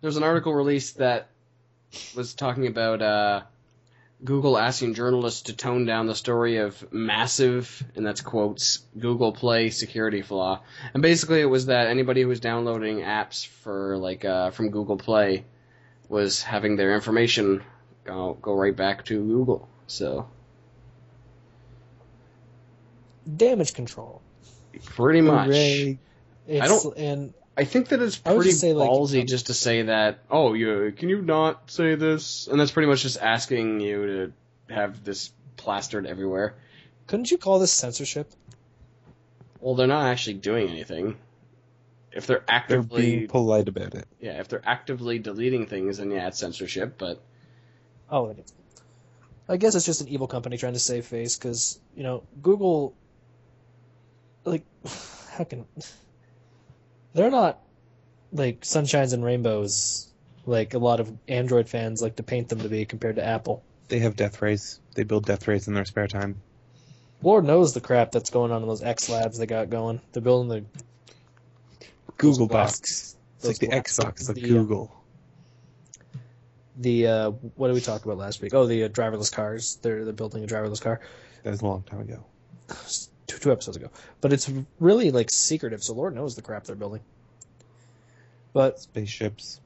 There's an article released that was talking about Google asking journalists to tone down the story of massive, and that's quotes, Google Play security flaw. And basically it was that anybody who was downloading apps for from Google Play was having their information go right back to Google. So damage control. Pretty much. I I think that it's pretty ballsy just to say that, can you not say this? And that's pretty much just asking you to have this plastered everywhere. Couldn't you call this censorship? Well, they're not actually doing anything. If they're actively... They're being polite about it. Yeah, if they're actively deleting things, then yeah, it's censorship, but... Oh, I guess it's just an evil company trying to save face, because, Google... how can... They're not, sunshines and rainbows, like a lot of Android fans like to paint them to be compared to Apple. They have death rays. They build death rays in their spare time. Lord knows the crap that's going on in those X labs they got going. They're building the Google box. It's like the Xbox of Google. What did we talk about last week? Oh, the driverless cars. They're building a driverless car. That was a long time ago. Two episodes ago. But it's really secretive, so Lord knows the crap they're building. But spaceships,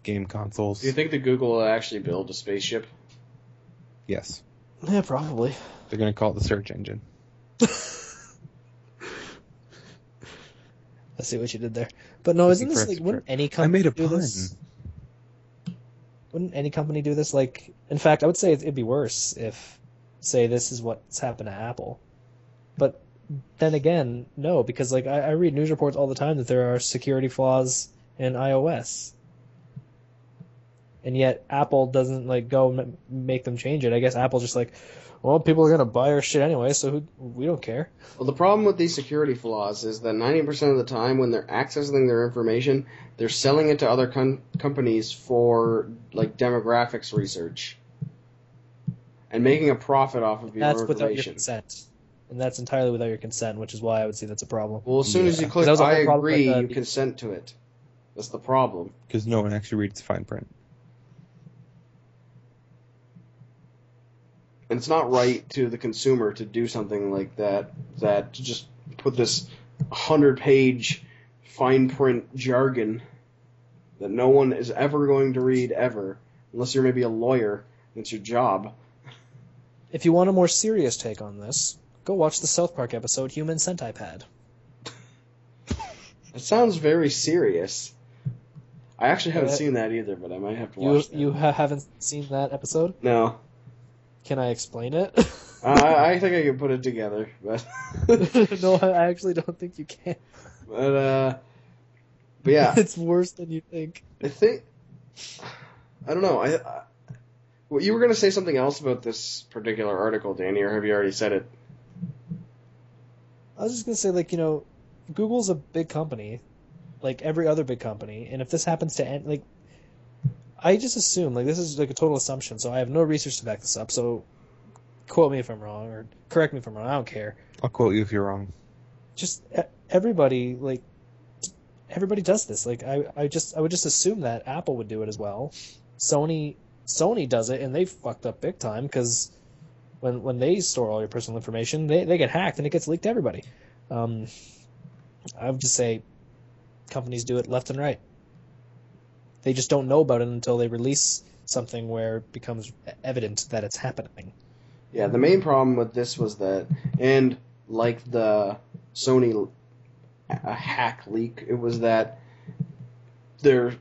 game consoles. Do you think that Google will actually build a spaceship? Yes. Yeah, probably. They're going to call it the search engine. I see what you did there. But no, isn't this wouldn't any company do this? Wouldn't any company do this? In fact, I would say it'd be worse if, say, this is what's happened to Apple. But then again, no, because I read news reports all the time that there are security flaws in iOS, and yet Apple doesn't go make them change it. I guess Apple's just people are gonna buy our shit anyway, so we don't care. Well, the problem with these security flaws is that 90% of the time when they're accessing their information, they're selling it to other companies for demographics research and making a profit off of your information. That's without your consent. And that's entirely without your consent, which is why I would say that's a problem. Well, as soon as you click I agree, you consent to it. That's the problem. Because no one actually reads fine print. And it's not right to the consumer to do something like that, to just put this 100-page fine print jargon that no one is ever going to read ever, unless you're maybe a lawyer, and it's your job. If you want a more serious take on this, go watch the South Park episode, Human Centipede. It sounds very serious. I actually haven't seen that either, but I might have to watch that. You haven't seen that episode? No. Can I explain it? I think I can put it together, but... No, I actually don't think you can. But yeah. It's worse than you think. I don't know, well, you were going to say something else about this particular article, Danny, or have you already said it? I was just going to say, Google's a big company, like every other big company, and if this happens to end, I just assume, this is a total assumption, so I have no research to back this up, so quote me if I'm wrong, or correct me if I'm wrong, I don't care. I'll quote you if you're wrong. Just, everybody does this. I would just assume that Apple would do it as well. Sony does it, and they fucked up big time, because when they store all your personal information, they get hacked and it gets leaked to everybody. I would just say companies do it left and right. They just don't know about it until they release something where it becomes evident that it's happening. Yeah, the main problem with this was that, and like the Sony hack leak, it was that they're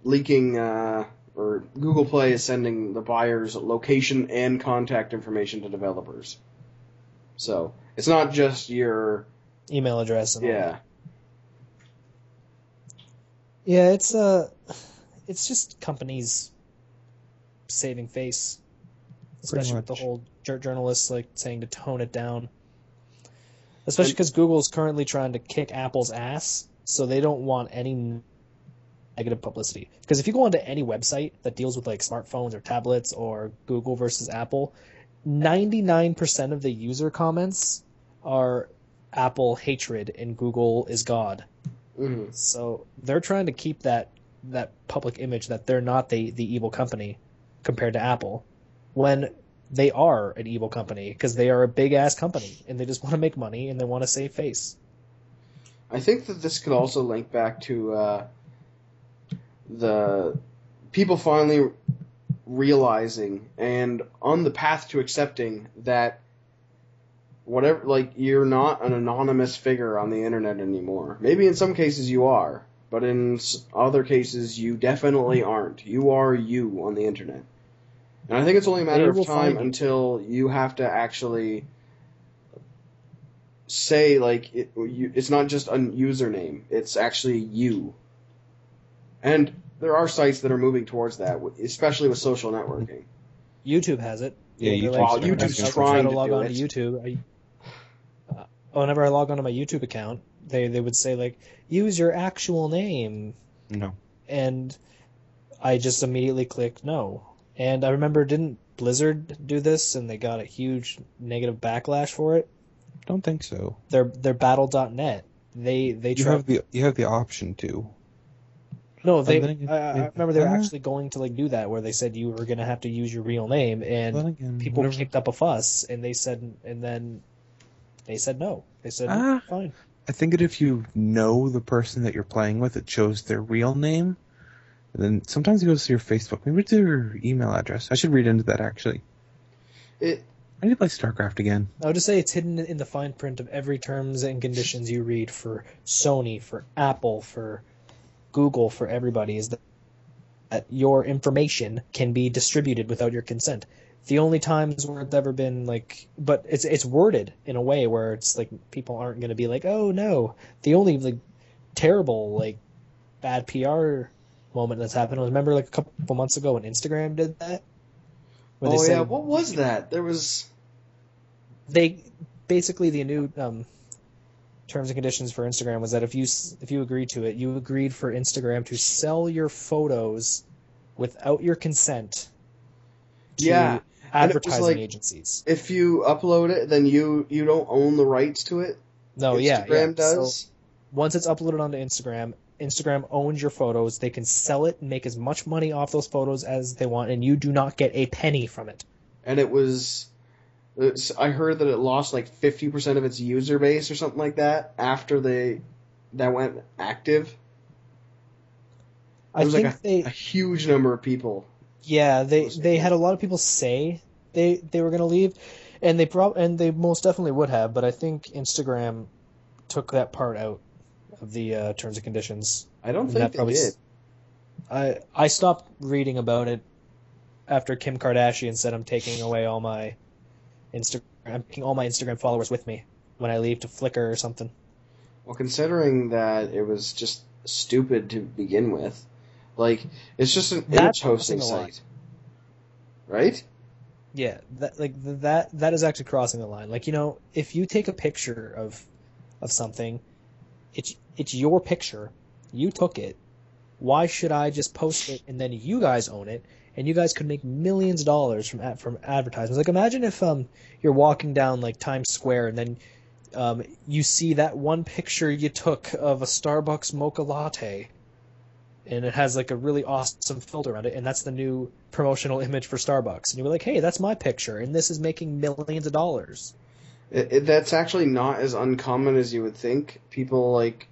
leaking... or Google Play is sending the buyer's location and contact information to developers. So, it's not just your... email address. And yeah. Yeah, it's just companies saving face. Especially with the whole journalists saying to tone it down. Especially because Google's currently trying to kick Apple's ass, so they don't want any negative publicity. Because if you go onto any website that deals with smartphones or tablets or Google versus Apple, 99% of the user comments are Apple hatred and Google is God. Mm-hmm. So they're trying to keep that that public image that they're not the evil company compared to Apple, when they are an evil company because they are a big ass company and they just want to make money and they want to save face. I think that this could also link back to the people finally realizing and on the path to accepting that whatever, like, you're not an anonymous figure on the internet anymore. Maybe in some cases you are, but in other cases you definitely aren't. You are you on the internet. And I think it's only a matter of time until you have to actually say, like, it's not just a username, it's actually you. And there are sites that are moving towards that, especially with social networking. YouTube has it. Yeah, YouTube's trying to log do on it. to YouTube. Whenever I log onto my YouTube account, they would say, like, use your actual name. No. And I just immediately clicked no. And I remember, didn't Blizzard do this and they got a huge negative backlash for it? Don't think so. Their Battle.net. They you have the option to. No, I remember they were actually going to, like, do that, where they said you were going to have to use your real name, and people kicked up a fuss, and then they said no. They said fine. I think that if you know the person that you're playing with, it shows their real name, and then sometimes it goes to your Facebook. Maybe it's their email address. I should read into that, actually. I need to play StarCraft again. I would just say it's hidden in the fine print of every terms and conditions you read for Sony, for Apple, for Google, for everybody, is that your information can be distributed without your consent. The only times where it's ever been, like, but it's worded in a way where it's like people aren't going to be like, oh no. The only, like, terrible, like, bad PR moment that's happened was, remember, like, a couple months ago when Instagram did that? Yeah, what was that? They basically, the new terms and conditions for Instagram was that if you agreed to it, you agreed for Instagram to sell your photos without your consent to advertising agencies. If you upload it, then you don't own the rights to it? No, Instagram does? So once it's uploaded onto Instagram owns your photos. They can sell it and make as much money off those photos as they want, and you do not get a penny from it. And I heard that it lost like 50% of its user base or something like that after that went active. It was like a huge number of people. Yeah, they had a lot of people say they were going to leave, and they most definitely would have. But I think Instagram took that part out of the terms and conditions. I don't think they did. I stopped reading about it after Kim Kardashian said, I'm taking away all my Instagram followers with me when I leave to Flickr or something. Well, considering that it was just stupid to begin with, like, it's just an image hosting site, right? Yeah, that is actually crossing the line. Like, if you take a picture of something, it's your picture, you took it. Why should I just post it and then you guys own it? And you guys could make millions of dollars from advertisements. Like, imagine if you're walking down, like, Times Square and then you see that one picture you took of a Starbucks mocha latte, and it has, like, a really awesome filter around it, and that's the new promotional image for Starbucks. And you're like, hey, that's my picture, and this is making millions of dollars. That's actually not as uncommon as you would think. People, like,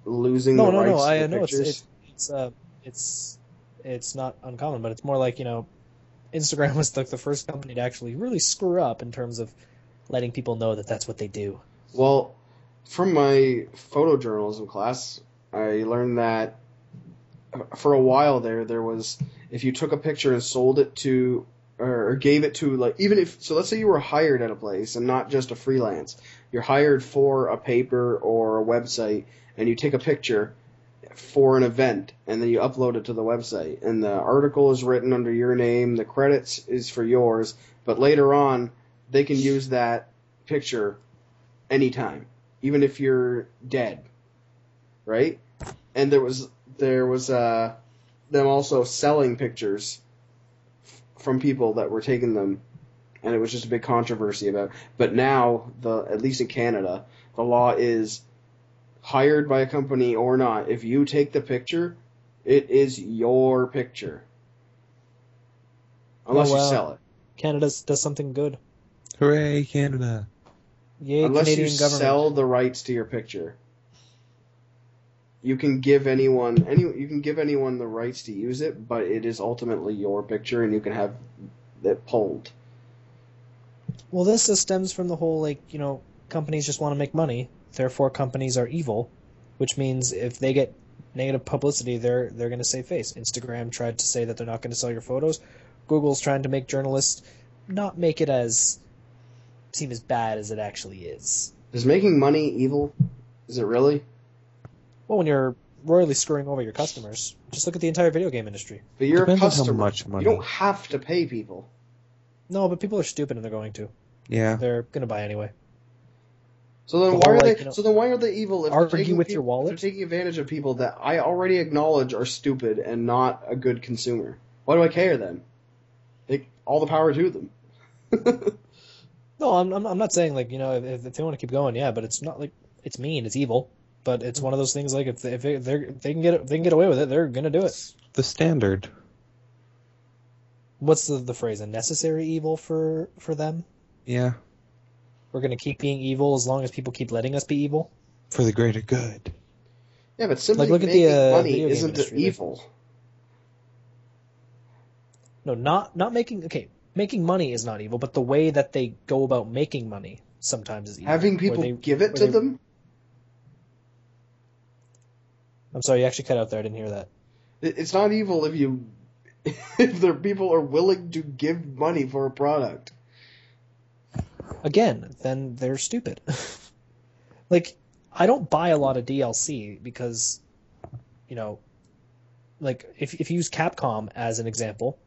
losing the rights to the pictures. It's not uncommon, but it's more like, Instagram was like the first company to actually really screw up in terms of letting people know that that's what they do. Well, from my photojournalism class, I learned that for a while there was, if you took a picture and sold it to, or gave it to, like, so let's say you were hired at a place and not just a freelance. You're hired for a paper or a website, and you take a picture for an event, and then you upload it to the website, and the article is written under your name, the credits is for yours, but later on they can use that picture anytime, even if you're dead, right? And there was them also selling pictures from people that were taking them, and it was just a big controversy about it. But now, at least in Canada, the law is, hired by a company or not, if you take the picture, It is your picture. Unless you sell it. Canada does something good. Hooray, Canada. Yay, Unless Canadian you government. sell the rights to your picture. You can give anyone the rights to use it, but it is ultimately your picture, and you can have it pulled. Well, this stems from the whole, companies just want to make money, therefore companies are evil, which means if they get negative publicity, they're going to save face. Instagram tried to say that they're not going to sell your photos. Google's trying to make journalists not make it seem as bad as it actually is. Is making money evil? Is it really? Well, when you're royally screwing over your customers, just look at the entire video game industry. But you're Depends a on how customer. much money. You don't have to pay people. No, but people are stupid and they're going to. Yeah. They're going to buy anyway. So then why are they? So then why are they evil? If argue with your wallet. They're taking advantage of people that I already acknowledge are stupid and not a good consumer. Why do I care then? All the power to them. No, I'm not saying if they want to keep going, yeah, but it's not like it's mean, it's evil, but it's one of those things if they can get away with it, they're gonna do it. The standard. What's the phrase? A necessary evil for them? Yeah. We're gonna keep being evil as long as people keep letting us be evil. For the greater good. Yeah, but simply look at making the money video game isn't industry. evil. No, not making. Okay, making money is not evil, but the way that they go about making money sometimes is evil. Having people give it to them? I'm sorry, you actually cut out there. I didn't hear that. It's not evil if the people are willing to give money for a product. Again, then they're stupid. I don't buy a lot of DLC because, if you use Capcom as an example,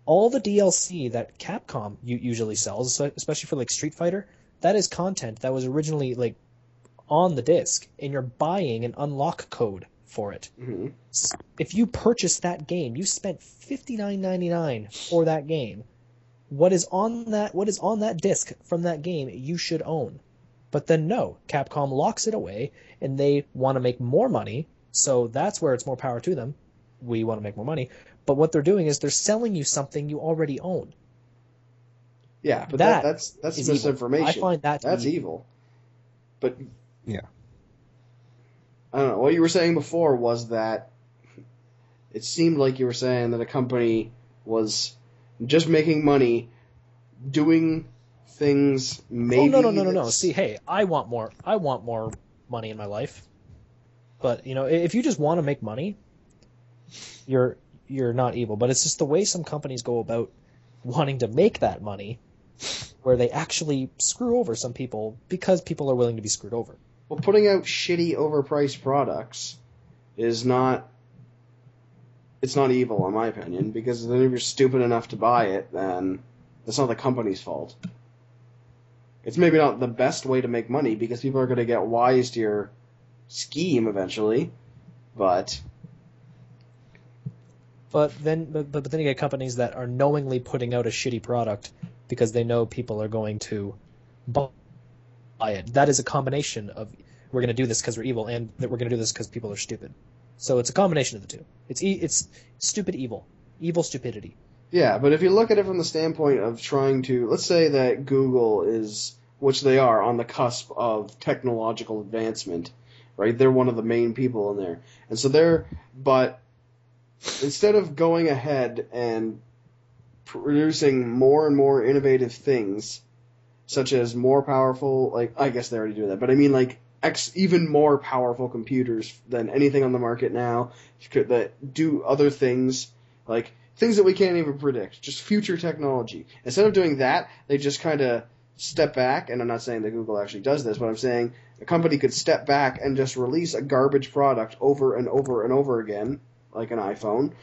all the DLC that Capcom usually sells, especially for Street Fighter, that is content that was originally on the disc, and you're buying an unlock code for it. Mm-hmm. If you purchase that game, you spent $59.99 for that game. What is on that disc from that game you should own. But then no, Capcom locks it away, and they want to make more money, so that's where it's more power to them. We want to make more money. But what they're doing is they're selling you something you already own. Yeah, but that's misinformation. Evil. I find that's evil. But yeah, I don't know. What you were saying before was that it seemed like you were saying that a company was just making money, doing things maybe. Oh no. See, hey, I want more money in my life. But if you just want to make money, you're not evil. But it's just the way some companies go about wanting to make that money, where they actually screw over some people because people are willing to be screwed over. Well, putting out shitty, overpriced products is not. It's not evil, in my opinion, because then if you're stupid enough to buy it, then that's not the company's fault. It's maybe not the best way to make money because people are going to get wise to your scheme eventually, but then you get companies that are knowingly putting out a shitty product because they know people are going to buy it. That is a combination of we're going to do this because we're evil and that we're going to do this because people are stupid. So it's a combination of the two. It's stupid evil stupidity. Yeah, but if you look at it from the standpoint of trying to, let's say that Google is, which they are, on the cusp of technological advancement, right? They're one of the main people in there. And so but instead of going ahead and producing more and more innovative things, such as more powerful, I guess they already do that, but I mean even more powerful computers than anything on the market now that do other things, things that we can't even predict, just future technology. Instead of doing that, they just kind of step back, and I'm not saying that Google actually does this, but I'm saying a company could step back and just release a garbage product over and over and over again, like an iPhone,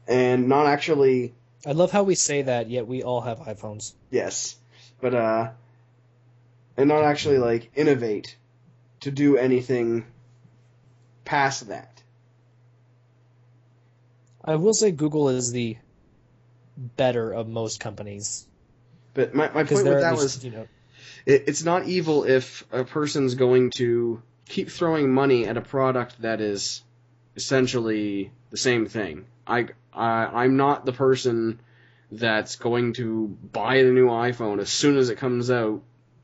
and not actually... I love how we say that, yet we all have iPhones. Yes, but and not actually innovate to do anything past that. I will say Google is the better of most companies. But my point with that was, it's not evil if a person's going to keep throwing money at a product that is essentially the same thing. I'm not the person that's going to buy the new iPhone as soon as it comes out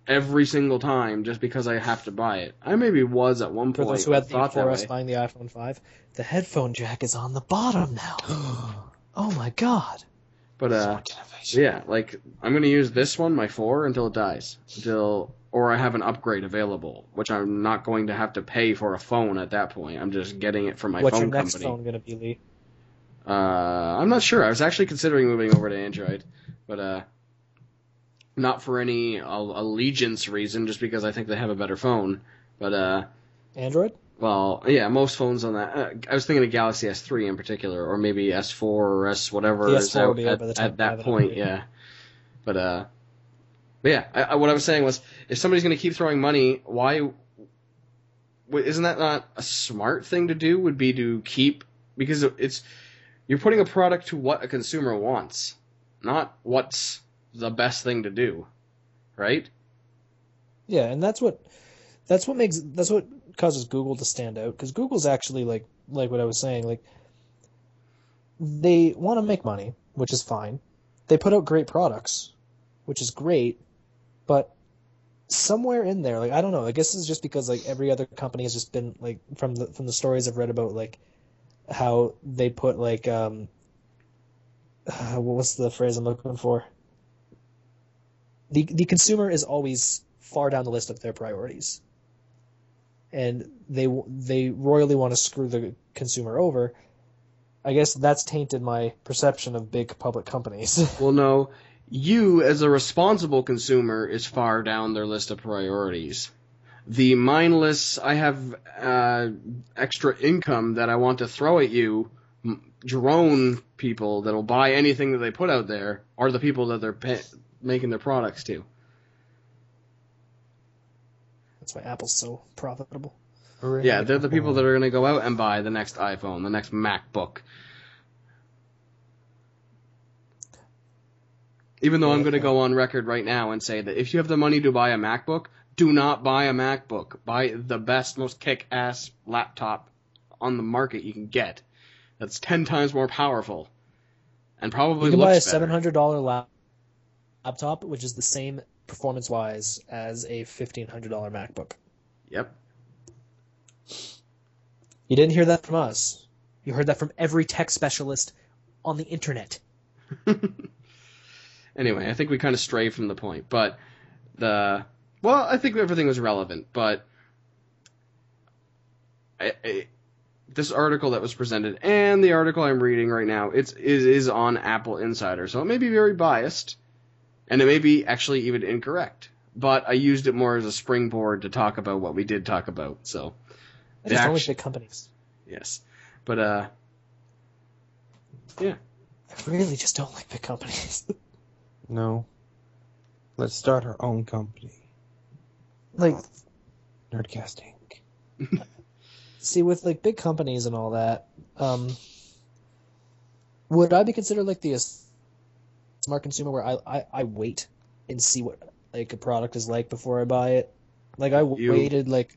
every single time just because I have to buy it. I maybe was at one point. For those who had the thought that 4S way. buying the iPhone 5, the headphone jack is on the bottom now. Oh my god. But yeah, like I'm gonna use this one, my 4, until it dies, or I have an upgrade available, which I'm not going to have to pay for a phone at that point. I'm just getting it from my What's phone your next company. phone gonna be, Lee? I'm not sure. I was actually considering moving over to Android, but not for any allegiance reason, just because I think they have a better phone. But Android? well, yeah, most phones on that. I was thinking of Galaxy S3 in particular, or maybe S4 or S whatever The is S4 will out be out by the time at that I have an point. upgrade. Yeah, but yeah. What I was saying was, if somebody's going to keep throwing money, why? Isn't that not a smart thing to do? Would be to keep, because you're putting a product to what a consumer wants, not what's the best thing to do, right? Yeah, and that's what causes Google to stand out, because Google's actually like what I was saying, like they want to make money, which is fine. They put out great products, which is great, but somewhere in there, like I don't know, I guess it's just because like every other company has just been like from the stories I've read about, like how they put like what's the phrase I'm looking for? The consumer is always far down the list of their priorities, and they royally want to screw the consumer over. I guess that's tainted my perception of big public companies. Well, no, you as a responsible consumer is far down their list of priorities. The mindless, I have extra income that I want to throw at you, drone people that'll buy anything that they put out there are the people that they're making their products to. That's why Apple's so profitable. Yeah, they're the people that are going to go out and buy the next iPhone, the next MacBook. Even though I'm going to go on record right now and say that if you have the money to buy a MacBook, do not buy a MacBook. Buy the best, most kick-ass laptop on the market you can get. That's 10 times more powerful. And probably you can looks buy a better. $700 laptop, which is the same performance-wise as a $1,500 MacBook. Yep. You didn't hear that from us. You heard that from every tech specialist on the internet. Anyway, I think we kind of strayed from the point, but I think everything was relevant, but this article that was presented and the article I'm reading right now, is on Apple Insider, so it may be very biased, and it may be actually even incorrect, but I used it more as a springboard to talk about what we did talk about, so. I just don't like big companies. Yes, but yeah. I really just don't like big companies. No. Let's start our own company. Like, NERDcast Inc. see, with like big companies and all that, would I be considered like the smart consumer where I wait and see what like a product is like before I buy it? Like I waited like.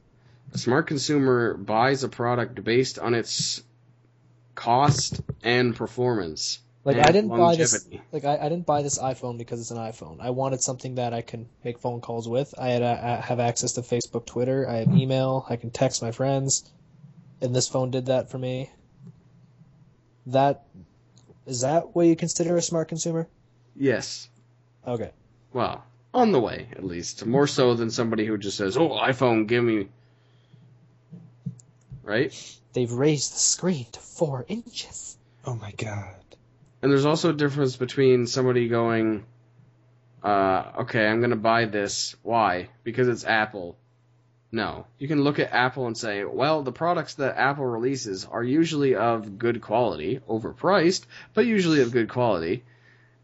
A smart consumer buys a product based on its cost and performance. Like and I didn't longevity. buy this. Like I didn't buy this iPhone because it's an iPhone. I wanted something that I can make phone calls with. I have access to Facebook, Twitter. I have email. I can text my friends, and this phone did that for me. Is that what you consider a smart consumer? Yes. Okay. Well, on the way, at least. More so than somebody who just says, "Oh, iPhone, give me." Right? They've raised the screen to 4 inches. Oh my god. And there's also a difference between somebody going, okay, I'm going to buy this. Why? Because it's Apple. No. You can look at Apple and say, well, the products that Apple releases are usually of good quality, overpriced, but usually of good quality.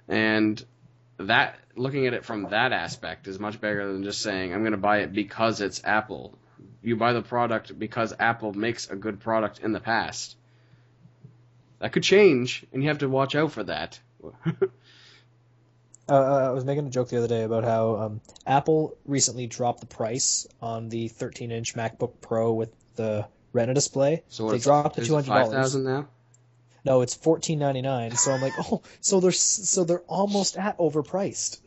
And that, looking at it from that aspect is much better than just saying, I'm going to buy it because it's Apple. You buy the product because Apple makes a good product in the past. That could change, and you have to watch out for that. I was making a joke the other day about how Apple recently dropped the price on the 13-inch MacBook Pro with the Retina display. So they dropped to $200. $5,000 now? No, it's $14.99. So I'm like, oh, so they're almost at overpriced.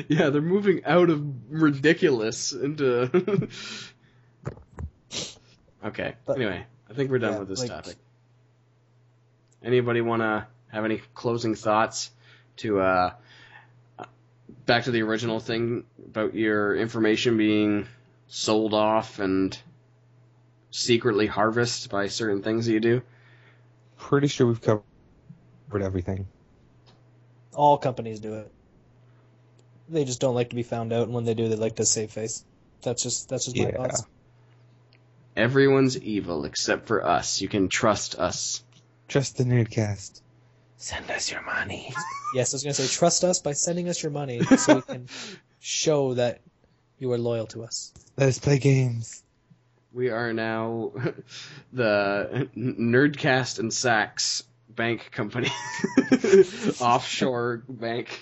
Yeah, they're moving out of ridiculous into. Okay. But, anyway, I think we're done with this topic. Anybody want to have any closing thoughts to back to the original thing about your information being sold off and secretly harvested by certain things that you do? Pretty sure we've covered everything. All companies do it. They just don't like to be found out, and when they do, they like to save face. That's just my thoughts. Everyone's evil except for us. You can trust us. Trust the Nerdcast. Send us your money. Yes, I was going to say, trust us by sending us your money so we can show that you are loyal to us. Let us play games. We are now the Nerdcast and Sachs bank company. Offshore bank.